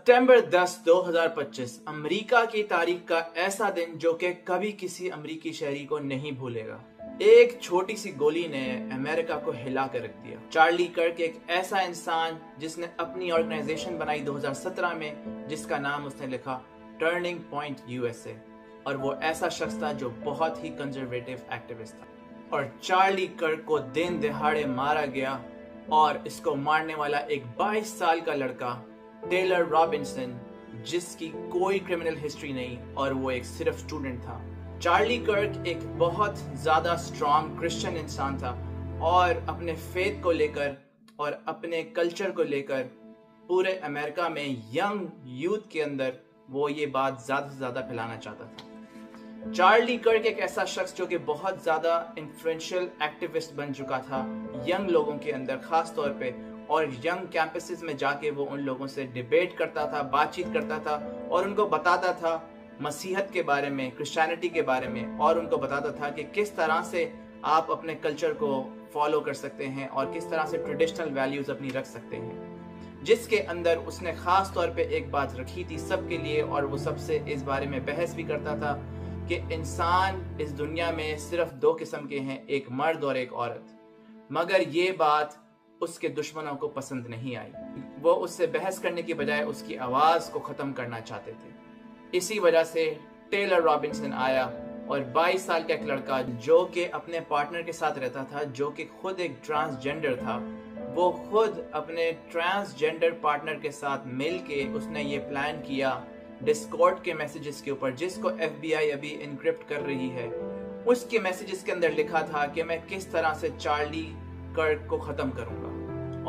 सितंबर 10, 2025 America की तारीख का ऐसा दिन जो कि कभी किसी अमेरिकी शहरी को नहीं भूलेगा। एक छोटी सी गोली ने अमेरिका को हिला कर रख दिया। चार्ली कर्क एक ऐसा इंसान जिसने अपनी ऑर्गेनाइजेशन बनाई 2017 में, जिसका नाम उसने लिखा टर्निंग पॉइंट यूएसए, और वो ऐसा शख्स था जो बहुत ही कंजर्वेटिव एक्टिविस्ट था। और चार्ली कर्क को दिन दहाड़े मारा गया और इसको मारने वाला एक 22 साल का लड़का टेलर रॉबिन्सन, जिसकी कोई क्रिमिनल हिस्ट्री नहीं और वो एक सिर्फ स्टूडेंट था। चार्ली कर्क एक बहुत ज्यादा स्ट्रॉन्ग क्रिश्चियन इंसान था और अपने फेथ को लेकर और अपने कल्चर को लेकर पूरे अमेरिका में यंग यूथ के अंदर वो ये बात ज्यादा से ज्यादा फैलाना चाहता था। चार्ली कर्क एक ऐसा शख्स जो कि बहुत ज्यादा इन्फ्लुएंशियल एक्टिविस्ट बन चुका था यंग लोगों के अंदर खास तौर पे, और यंग कैंपसेस में जाके वो उन लोगों से डिबेट करता था, बातचीत करता था और उनको बताता था मसीहत के बारे में, क्रिश्चियनिटी के बारे में, और उनको बताता था कि किस तरह से आप अपने कल्चर को फॉलो कर सकते हैं और किस तरह से ट्रेडिशनल वैल्यूज अपनी रख सकते हैं। जिसके अंदर उसने खास तौर पे एक बात रखी थी सबके लिए, और वो सबसे इस बारे में बहस भी करता था कि इंसान इस दुनिया में सिर्फ दो किस्म के हैं, एक मर्द और एक औरत। मगर ये बात उसके दुश्मनों को पसंद नहीं आई। वो उससे बहस करने की बजाय उसकी आवाज को खत्म करना चाहते थे। इसी वजह से टेलर रॉबिन्सन आया और 22 साल का एक लड़का जो कि अपने पार्टनर के साथ रहता था, जो कि खुद एक ट्रांसजेंडर था, वो खुद अपने ट्रांसजेंडर पार्टनर के साथ मिलके उसने ये प्लान किया डिस्कॉर्ड के मैसेजेस के ऊपर, जिसको FBI अभी इनक्रिप्ट कर रही है। उसके मैसेजेस के अंदर लिखा था कि मैं किस तरह से चार्ली कर्क को खत्म करूंगा,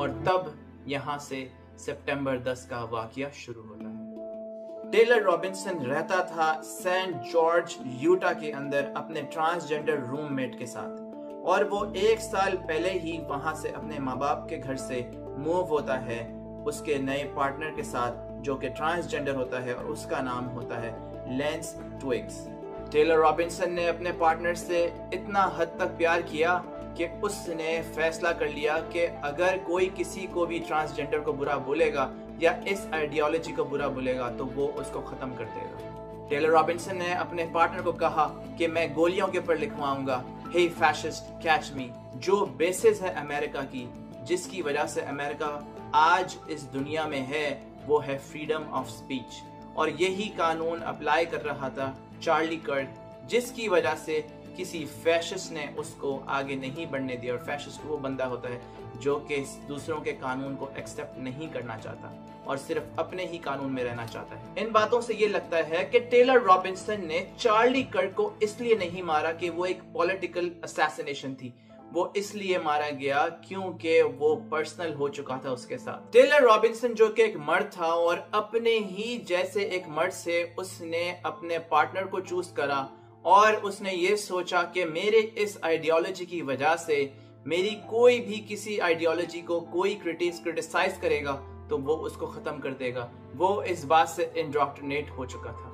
और तब यहां से सितंबर 10 का वाकया शुरू होता है। टेलर रॉबिन्सन रहता था सेंट जॉर्ज यूटा के अंदर अपने ट्रांसजेंडर रूममेट के साथ, और वो 1 साल पहले ही वहां से अपने माँ बाप के घर से मूव होता है उसके नए पार्टनर के साथ, जो कि ट्रांसजेंडर होता है और उसका नाम होता है लेंस ट्विग्स। टेलर रॉबिन्सन ने अपने पार्टनर से इतना हद तक प्यार किया कि उसने फैसला कर लिया कि अगर कोई किसी को भी ट्रांसजेंडर को बुरा बोलेगा या इस आइडियोलॉजी को बुरा बोलेगा तो वो उसको खत्म कर देगा। टेलर रॉबिन्सन ने अपने पार्टनर को कहा कि मैं गोलियों के ऊपर लिखवाऊंगा हे फैशिस्ट कैच मी, जो बेसिस है अमेरिका की, जिसकी वजह से अमेरिका आज इस दुनिया में है, वो है फ्रीडम ऑफ स्पीच। और यही कानून अप्लाई कर रहा था चार्ली कर्क, जिसकी वजह से किसी फैशिस्ट ने उसको आगे नहीं बढ़ने दिया। और फैशिस्ट वो बंदा होता है जो कि दूसरों के कानून को एक्सेप्ट नहीं करना चाहता और सिर्फ अपने ही कानून में रहना चाहता है। इन बातों से ये लगता है कि टेलर रॉबिन्सन ने चार्ली कर्क को इसलिए नहीं मारा कि वो एक पॉलिटिकल असैसिनेशन थी, वो इसलिए मारा गया क्योंकि वो पर्सनल हो चुका था उसके साथ। टेलर रॉबिन्सन जो कि एक मर्द था और अपने ही जैसे एक मर्द से उसने अपने पार्टनर को चूज करा, और उसने ये सोचा कि मेरे इस आइडियोलॉजी की वजह से मेरी कोई भी किसी आइडियोलॉजी को कोई क्रिटिसाइज करेगा तो वो उसको खत्म कर देगा। वो इस बात से इंडोक्ट्रिनेट हो चुका था।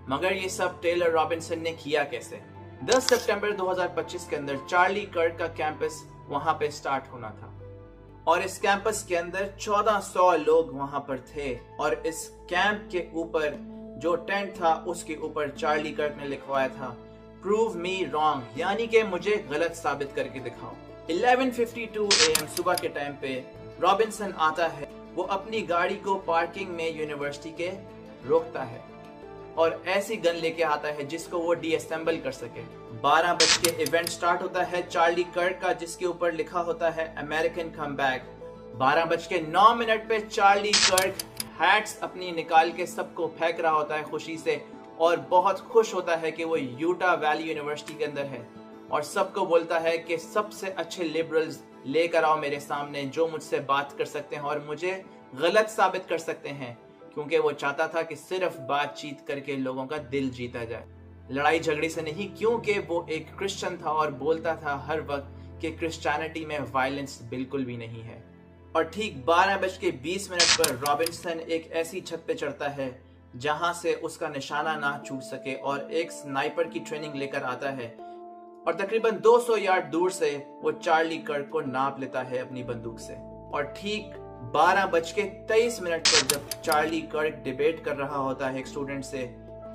मगर ये सब टेलर रॉबिन्सन ने किया कैसे? 10 सितंबर 2025 के अंदर चार्ली कर्क का कैंपस वहां पे स्टार्ट होना था, और इस कैंपस के अंदर 1400 लोग वहां पर थे, और इस कैंप के ऊपर जो टेंट था उसके ऊपर चार्ली कर्क ने लिखवाया था प्रूव मी रॉन्ग, यानी कि मुझे गलत साबित करके दिखाओ। 11:52 AM सुबह के टाइम पे रॉबिन्सन आता है। वो अपनी गाड़ी को पार्किंग में यूनिवर्सिटी के रोकता है और ऐसी गन लेके आता है जिसको वो डीअसेंबल कर सके। 12 बजे इवेंट स्टार्ट होता है चार्ली कर्क का, जिसके ऊपर लिखा होता है अमेरिकन कमबैक। 12:09 पे चार्ली कर्क हैट्स अपनी निकाल के सबको फेंक रहा होता है खुशी से, और बहुत खुश होता है कि वो यूटा वैली यूनिवर्सिटी के अंदर है, और सबको बोलता है कि सबसे अच्छे लिबरल्स लेकर आओ मेरे सामने जो मुझसे बात कर सकते हैं और मुझे गलत साबित कर सकते हैं, क्योंकि वो चाहता था कि सिर्फ बातचीत करके लोगों का दिल जीता जाए, लड़ाई झगड़े से नहीं, क्योंकि वो एक क्रिश्चियन था और बोलता था हर वक्त कि क्रिश्चियनिटी में वायलेंस बिल्कुल भी नहीं है। और ठीक 12:20 पर रॉबिन्सन एक ऐसी छत पे चढ़ता है जहां से उसका निशाना ना छूट सके, और एक स्नाइपर की ट्रेनिंग लेकर आता है, और तकरीबन 200 यार्ड दूर से वो चार्ली कर्क को नाप लेता है अपनी बंदूक से। और ठीक 12:23 पर जब चार्ली कर्क डिबेट कर रहा होता है एक स्टूडेंट से,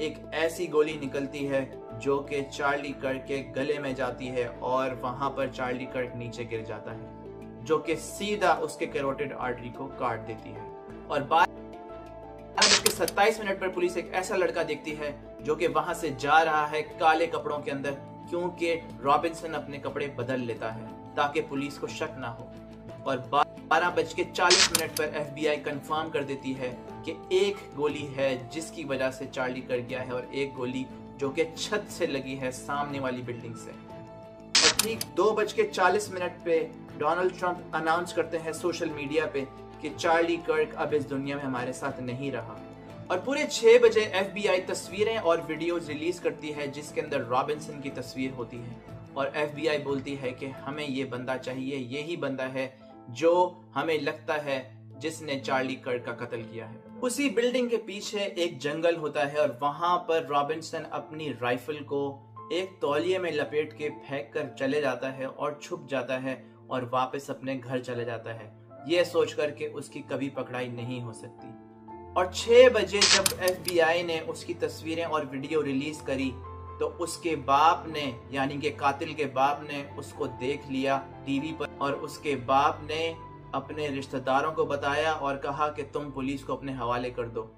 एक ऐसी गोली निकलती है जो कि चार्ली कर्क के गले में जाती है और वहां पर चार्ली कर्क नीचे गिर जाता है, जो कि सीधा उसके कैरोटिड आर्टरी को काट देती है। और 12:27 पर पुलिस एक ऐसा लड़का देखती है जो कि वहां से जा रहा है काले कपड़ों के अंदर, क्योंकि रॉबिन्सन अपने कपड़े बदल लेता है ताकि पुलिस को शक ना हो। और 12:40 पर FBI कंफर्म कर देती है कि एक गोली है जिसकी वजह से चार्ली कर गया है और एक गोली जो कि छत से लगी है सामने वाली बिल्डिंग से। और ठीक 2:40 पे डोनाल्ड ट्रंप अनाउंस करते हैं सोशल मीडिया पे कि चार्ली कर्क अब इस दुनिया में हमारे साथ नहीं रहा। और पूरे 6 बजे FBI तस्वीरें और वीडियोस रिलीज करती है जिसके अंदर रॉबिन्सन की तस्वीर होती है और FBI बोलती है कि हमें ये बंदा चाहिए, यही बंदा है जो हमें लगता है जिसने चार्ली कर्क का कत्ल किया है। उसी बिल्डिंग के पीछे एक जंगल होता है और वहां पर रॉबिन्सन अपनी राइफल को एक तौलिए में लपेट के फेंक कर चले जाता है और छुप जाता है और वापस अपने घर चले जाता है, ये सोच कर के उसकी कभी पकड़ाई नहीं हो सकती। और 6 बजे जब FBI ने उसकी तस्वीरें और वीडियो रिलीज करी तो उसके बाप ने, यानी कि कातिल के बाप ने उसको देख लिया टीवी पर और उसके बाप ने अपने रिश्तेदारों को बताया और कहा कि तुम पुलिस को अपने हवाले कर दो।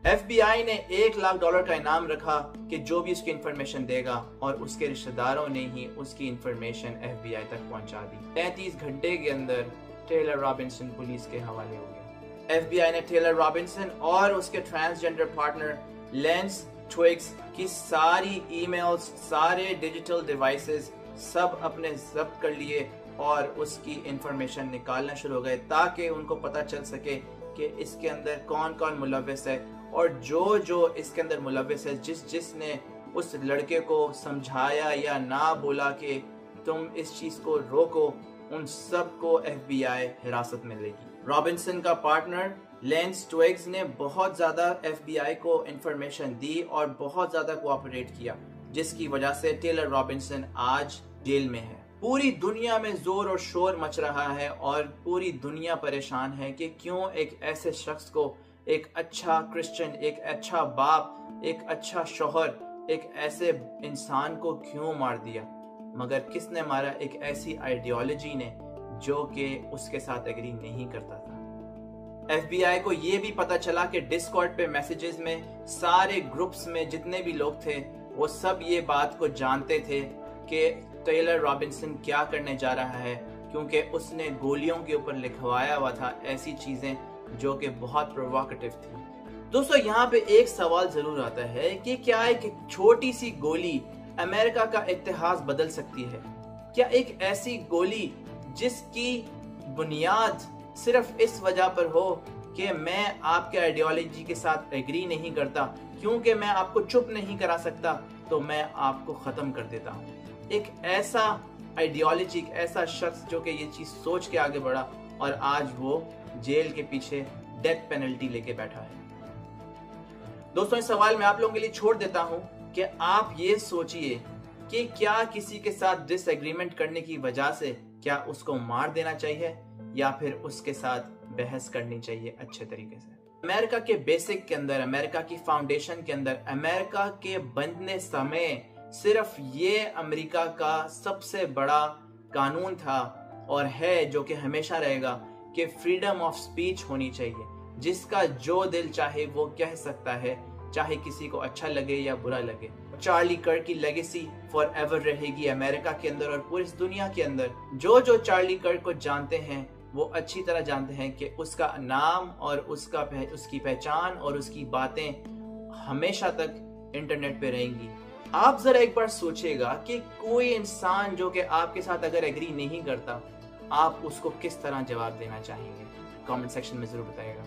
FBI ने $1 लाख का इनाम रखा कि जो भी उसकी इंफॉर्मेशन देगा, और उसके रिश्तेदारों ने ही उसकी इंफॉर्मेशन FBI तक पहुंचा दी। 33 घंटे के अंदर टेलर रॉबिन्सन पुलिस के हवाले हो गया। FBI ने टेलर रॉबिन्सन और उसके ट्रांसजेंडर पार्टनर लेंस ट्विग्स की सारी ईमेल्स, सारे डिजिटल डिवाइसेस सब अपने जब्त कर लिए और उसकी इंफॉर्मेशन निकालना शुरू हो गए ताकि उनको पता चल सके कि इसके अंदर कौन कौन मुलव्विस है। और जो जो इसके अंदर मुलव्विस है, जिसने उस लड़के को समझाया या ना बोला कि तुम इस चीज को रोको, उन सबको FBI हिरासत में लेगी। रॉबिन्सन का पार्टनर लेंस ट्विग्स ने बहुत ज्यादा FBI को इंफॉर्मेशन दी और बहुत ज्यादा कोऑपरेट किया, जिसकी वजह से टेलर रॉबिन्सन आज जेल में है। पूरी दुनिया में जोर और शोर मच रहा है और पूरी दुनिया परेशान है कि क्यों एक ऐसे शख्स को, एक अच्छा क्रिश्चियन, एक अच्छा बाप, एक अच्छा शौहर, एक ऐसे इंसान को क्यों मार दिया। मगर किसने मारा? एक ऐसी आइडियोलॉजी ने जो कि उसके साथ एग्री नहीं करता था। FBI को ये भी पता चला कि डिस्कॉर्ड पे मैसेजेस में सारे ग्रुप्स में जितने भी लोग थे वो सब ये बात को जानते थे कि टेलर रॉबिन्सन क्या करने जा रहा है, क्योंकि उसने गोलियों के ऊपर लिखवाया हुआ था ऐसी चीजें जो कि बहुत प्रोवोकेटिव थी। दोस्तों, यहाँ पे एक सवाल जरूर आता है कि क्या एक छोटी सी गोली अमेरिका का इतिहास बदल सकती है? क्या एक ऐसी गोली जिसकी बुनियाद सिर्फ इस वजह पर हो कि मैं आपके आइडियोलॉजी के साथ एग्री नहीं करता, क्योंकि मैं आपको चुप नहीं करा सकता तो मैं आपको खत्म कर देता हूँ। एक ऐसा आइडियोलॉजी, एक ऐसा शख्स जो कि ये चीज सोच के आगे बढ़ा और आज वो जेल के पीछे डेथ पेनल्टी लेके बैठा है। दोस्तों, इस सवाल मैं आप लोगों के लिए छोड़ देता हूं कि आप ये सोचिए कि क्या किसी के साथ डिसएग्रीमेंट करने की वजह से क्या उसको मार देना चाहिए या फिर उसके साथ बहस करनी चाहिए अच्छे तरीके से। अमेरिका के बेसिक के अंदर, अमेरिका की फाउंडेशन के अंदर, अमेरिका के बनने समय सिर्फ ये अमेरिका का सबसे बड़ा कानून था और है, जो कि हमेशा रहेगा, कि फ्रीडम ऑफ स्पीच होनी चाहिए। जिसका जो दिल चाहे वो कह सकता है, चाहे किसी को अच्छा लगे या बुरा लगे। चार्ली कर्क की लेगेसी फॉर एवर रहेगी अमेरिका के अंदर और पूरी दुनिया के अंदर। जो जो चार्ली कर्क को जानते हैं वो अच्छी तरह जानते हैं कि उसका नाम और उसकी पहचान और उसकी बातें हमेशा तक इंटरनेट पे रहेंगी। आप जरा एक बार सोचिएगा कि कोई इंसान जो कि आपके साथ अगर एग्री नहीं करता, आप उसको किस तरह जवाब देना चाहेंगे? कमेंट सेक्शन में जरूर बताइएगा।